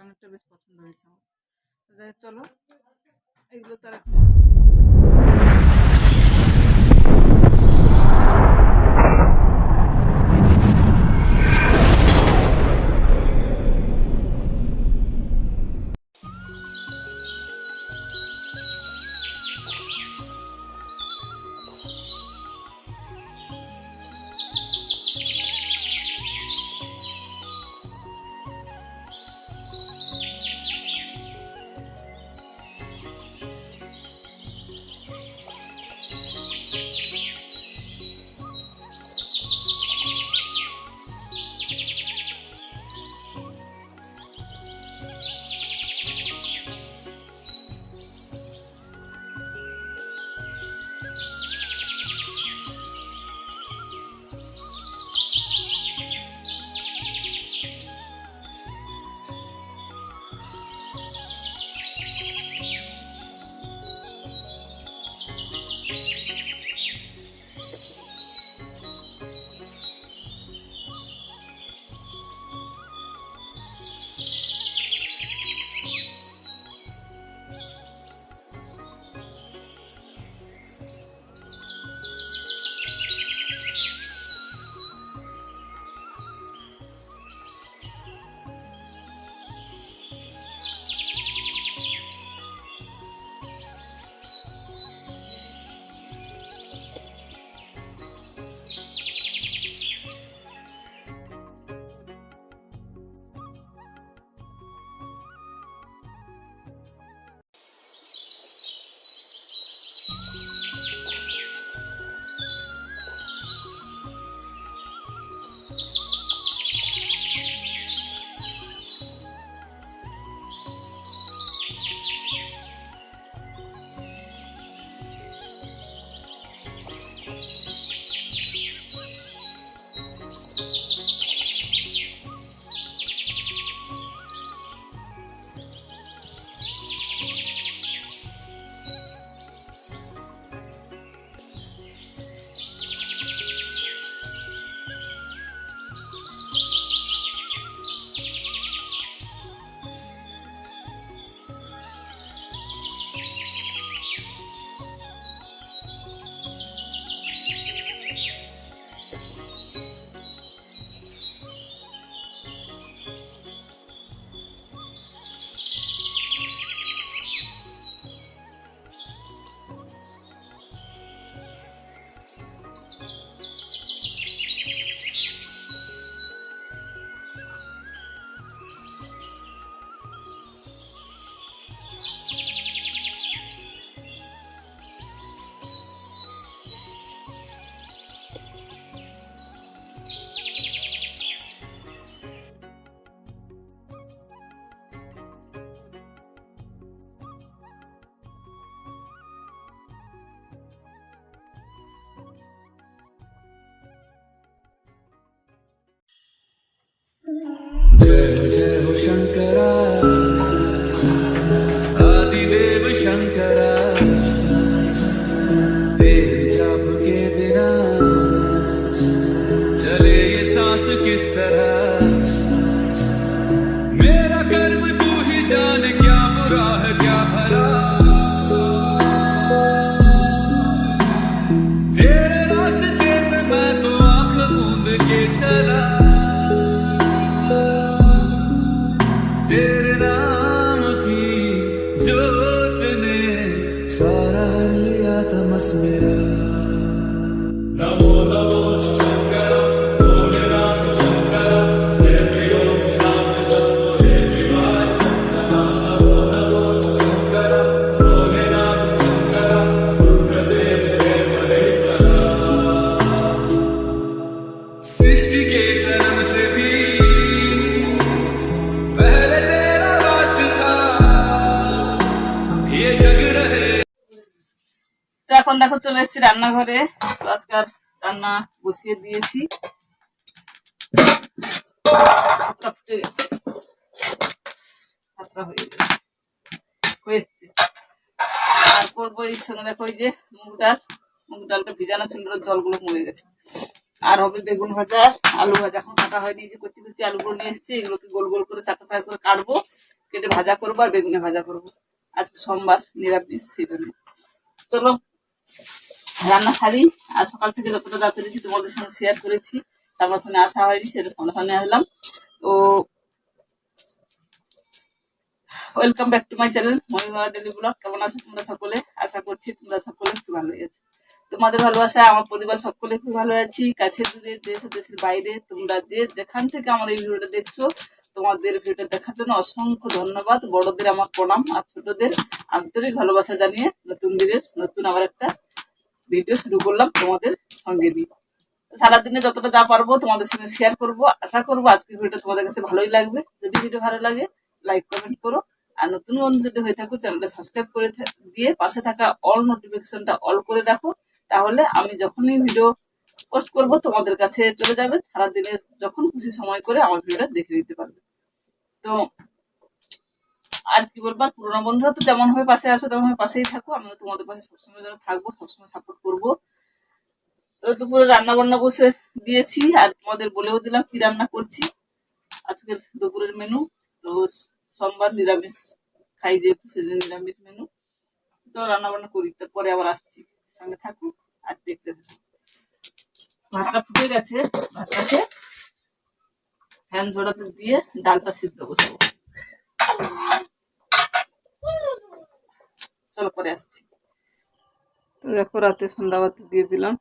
অনেকটা বেশ পছন্দ হয়েছে আমার। যাই হোক, চলো এগুলো তার जय जय हो शंकरा आदिदेव शंकरा तेरे जाप के बिना चले ये सांस किस तरह मेरा कर्म तू ही जाने क्या बुरा है क्या भला तेरे रास्ते पे मैं तो आंख मूंद के चला तेरे नाम की जोत ने सारा हर लिया तमस मेरा नमो नमो शंकर भोलेनाथ शंकर जय प्रियो नाम शंभो जय शिवाय नमो नमो शंकर भोलेनाथ शंकर रुद्रदेव जय महेश्वरा सृष्टि के जन्म से भी पहले तेरा वास था ये जग रहे। তো এখন দেখো চলে এসেছি রান্নাঘরে। তো আজকাল রান্না বসিয়ে দিয়েছি। আর করবো এই সঙ্গে দেখো এই যে মুগ ডালটা ভিজানো ছিল, জলগুলো মরে গেছে। আর হবে বেগুন ভাজা, আলু ভাজা। এখন কাটা হয়নি, যে কচি কচি আলুগুলো নিয়ে এসেছি, এগুলোকে গোল গোল করে চারটা করে কাটবো, কেটে ভাজা করবো আর বেগুনে ভাজা করবো। আজকে সোমবার, নিরামিষ, সেই জন্য। চলো রান্না সারি। আর সকাল থেকে যতটা যা পেরেছি তোমাদের সঙ্গে শেয়ার করেছি, তারপর সামনে আসা হয়নি, সেটা সামনে সামনে আসলাম। তো welcome back to my channel মহিমারা ডেলি ব্লগ। কেমন আছো তোমরা সকলে? আশা করছি তোমরা সকলে খুব ভালো আছো। তোমাদের ভালোবাসা আমার পরিবার সকলে খুব ভালো আছি। কাছে দূরে, দেশ ও দেশের বাইরে, তোমরা যে যেখান থেকে আমার এই ভিডিওটা দেখছো, তোমাদের ভিডিওটা দেখার জন্য অসংখ্য ধন্যবাদ। বড়দের আমার প্রণাম, আর ছোটদের আন্তরিক ভালোবাসা জানিয়ে নতুন দিনের নতুন আবার একটা ভিডিও শুরু করলাম তোমাদের সঙ্গে নিয়ে। সারাদিনে যতটা যা পারবো তোমাদের সঙ্গে শেয়ার করবো। আশা করবো আজকের ভিডিওটা তোমাদের কাছে ভালোই লাগবে। যদি ভিডিও ভালো লাগে লাইক কমেন্ট করো, আর নতুন বন্ধু যদি হয়ে থাকো চ্যানেলটা সাবস্ক্রাইব করে দিয়ে পাশে থাকা অল নোটিফিকেশনটা অল করে রাখো। তাহলে আমি যখনই ভিডিও পোস্ট করব তোমাদের কাছে চলে যাবে। সারাদিনে যখন খুশি সময় করে আমার ভিডিওটা দেখে নিতে পারবে। তো আর কি বলবার, পুরোনো বন্ধুরা তো যেমন ভাবে পাশে আসো তেমন ভাবে পাশেই থাকো। আমিও তোমাদের পাশে সবসময় যেন থাকবো, সবসময় সাপোর্ট করবো। তো দুপুরে রান্না বান্না বসে দিয়েছি, আর তোমাদের বলেও দিলাম কি রান্না করছি। আজকের দুপুরের মেনু তো সোমবার, নিরামিষ খাই যেহেতু সেদিন নিরামিষ মেনু। তো রান্না বান্না করি, তারপরে আবার আসছি, সঙ্গে থাকুক আর দেখতে থাকুক। ভাতটা ফুটে গেছে, ভাতটাকে ফ্যান ঝোড়াতে দিয়ে ডালটা সিদ্ধ বসাবো। চলো পরে আসছি। তো দেখো রাতে সন্ধ্যা বাতি দিয়ে দিলাম।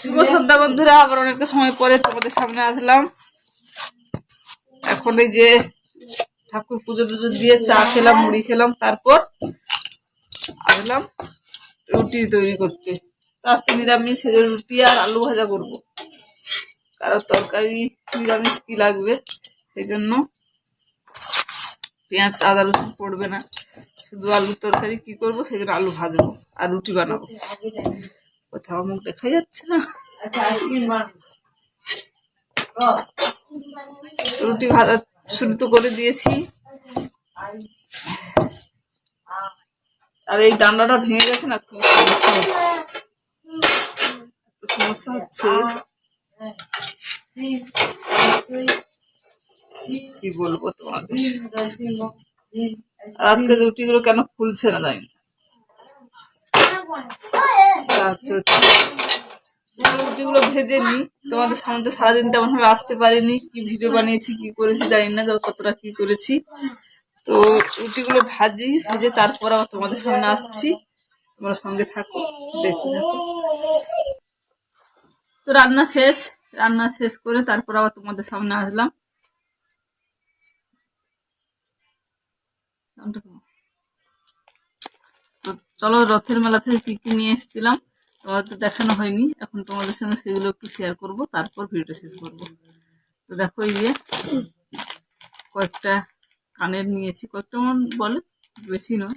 শুভ সন্ধ্যা বন্ধুরা, আবার অনেকটা সময় পরে তোমাদের সামনে আসলাম। এখন এই যে ঠাকুর পুজো টুজো দিয়ে চা খেলাম, মুড়ি খেলাম, তারপর আসলাম রুটি তৈরি করতে। তো আজকে নিরামিষ, রুটি আর আলু ভাজা করবো। কারণ তরকারি নিরামিষ কি লাগবে, সেই জন্য পেঁয়াজ আদা রসুন পড়বে না, শুধু আলুর তরকারি কি করবো, সেই জন্য আলু ভাজবো আর রুটি বানাবো। কোথাও মুখ দেখা যাচ্ছে না। রুটি ভাজা শুরু তো করে দিয়েছি। আর এই ডান্ডাটা ভেঙে গেছে না, খুব সমস্যা হচ্ছে। কি বলবো তোমাদের, আজকে রুটিগুলো কেন ফুলছে না জানি না। রুটিগুলো ভেজে নি, তোমাদের সামনে তো সারাদিন তেমন ভাবে আসতে পারিনি। কি ভিডিও বানিয়েছি কি করেছি জানি না, কতটা কি করেছি। তো রুটিগুলো ভেজে তারপর আবার তোমাদের সামনে আসছি। তোমরা সঙ্গে থাকো, দেখতে থাকো। তো রান্না শেষ করে তারপর আবার তোমাদের সামনে আসলাম। তো চলো রথের মেলা থেকে কি কি নিয়ে এসেছিলাম তোমাদের তো দেখানো হয়নি, এখন তোমাদের সঙ্গে সেগুলো একটু শেয়ার করব, তারপর ভিডিওটা শেষ করব। তো দেখো এই যে কয়েকটা কানের নিয়েছি, কয়েকটা মন বলে, বেশি নয়।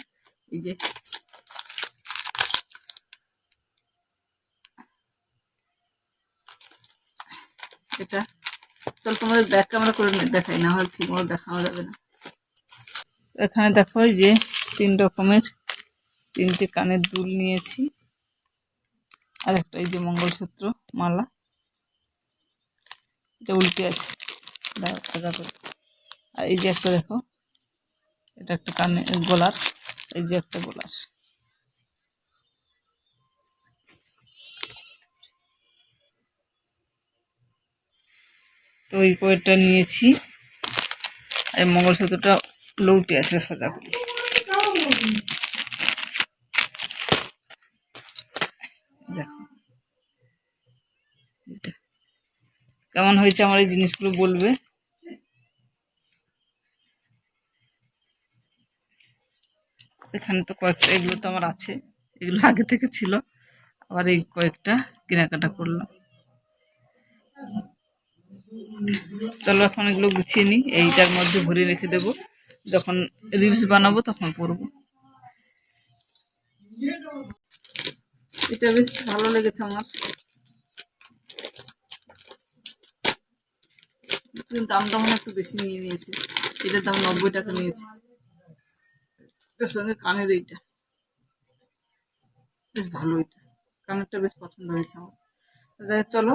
এই যে এটা, চল তোমাদের ব্যাক ক্যামেরা করে দেখাই, না হলে ঠিক মতো দেখানো যাবে না। এখানে দেখো এই যে 3 রকমের 3টে কানের দুল নিয়েছি, আর একটা এই যে মঙ্গলসূত্র মালা, এটা উল্টে আছে, সাদা করে। আর এই যে একটা দেখো, এটা একটা কানের গলার, এই যে একটা গলার। তো ওই কয়েকটা নিয়েছি। আর মঙ্গলসূত্রটা লৌটে আছে সোজা করে। দেখো এটা কেমন হয়েছে আমার এই জিনিসগুলো বলবে। এখানে তো কয়েকটা, এগুলো তো আমার আছে, এগুলো আগে থেকে ছিল, আবার এই কয়েকটা কেনাকাটা করলাম। চলো এখন এগুলো গুছিয়ে নিই, এইটার মধ্যে ভরে রেখে দেবো, যখন রিলস বানাবো তখন পরবো। এটা বেশ ভালো লেগেছে আমার, কিন্তু দামটা মনে একটু বেশি নিয়ে নিয়েছে। এটার দাম 90 টাকা নিয়েছে। এটার সঙ্গে কানের এইটা বেশ ভালো, এটা কানেরটা বেশ পছন্দ হয়েছে আমার। তো যাই হোক, চলো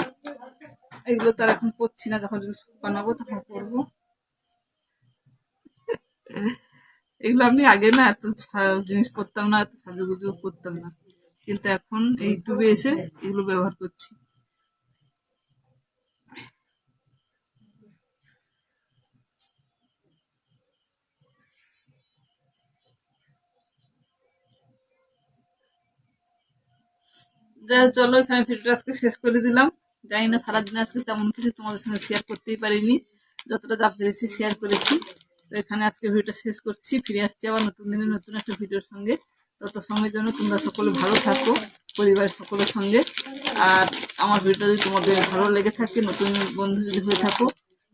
এগুলো তার এখন পরছি না, যখন রিলস বানাবো তখন পরবো। এগুলো আমি আগে না এত জিনিস করতাম না, এত সাজুগুজু করতাম না, কিন্তু এখন এই ইউটিউবে এসে এগুলো ব্যবহার করছি। যাই হোক, চলো এখানে ভিডিওটা আজকে শেষ করে দিলাম। জানি না সারাদিন আজকে তেমন কিছু তোমাদের সঙ্গে শেয়ার করতেই পারিনি, যতটা যা পেরেছি শেয়ার করেছি। তো এখানে আজকে ভিডিওটা শেষ করছি, ফিরে আসছি আবার নতুন দিনে নতুন একটা ভিডিওর সঙ্গে। তত সময়ের জন্য তোমরা সকলে ভালো থাকো, পরিবারের সকলের সঙ্গে। আর আমার ভিডিও যদি তোমাদের ভালো লেগে থাকে, নতুন বন্ধু যদি হয়ে থাকো,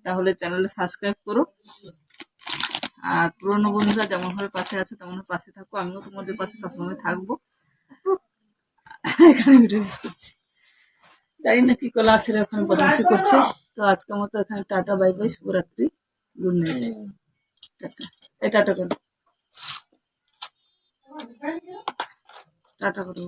তাহলে চ্যানেলে সাবস্ক্রাইব করো। আর পুরনো বন্ধুরা যেমন ভাবে পাশে আছো তেমন পাশে থাকো, আমিও তোমাদের পাশে সবসময় থাকবো। এখানে ভিডিও শেষ করছি। জানি না কি কলা আসলে ওখানে বদমাশি করছে। তো আজকের মতো এখানে টাটা, বাই বাই, শুভরাত্রি, গুড নাইট, টাটা। এই টাটা করো, টাটা করো।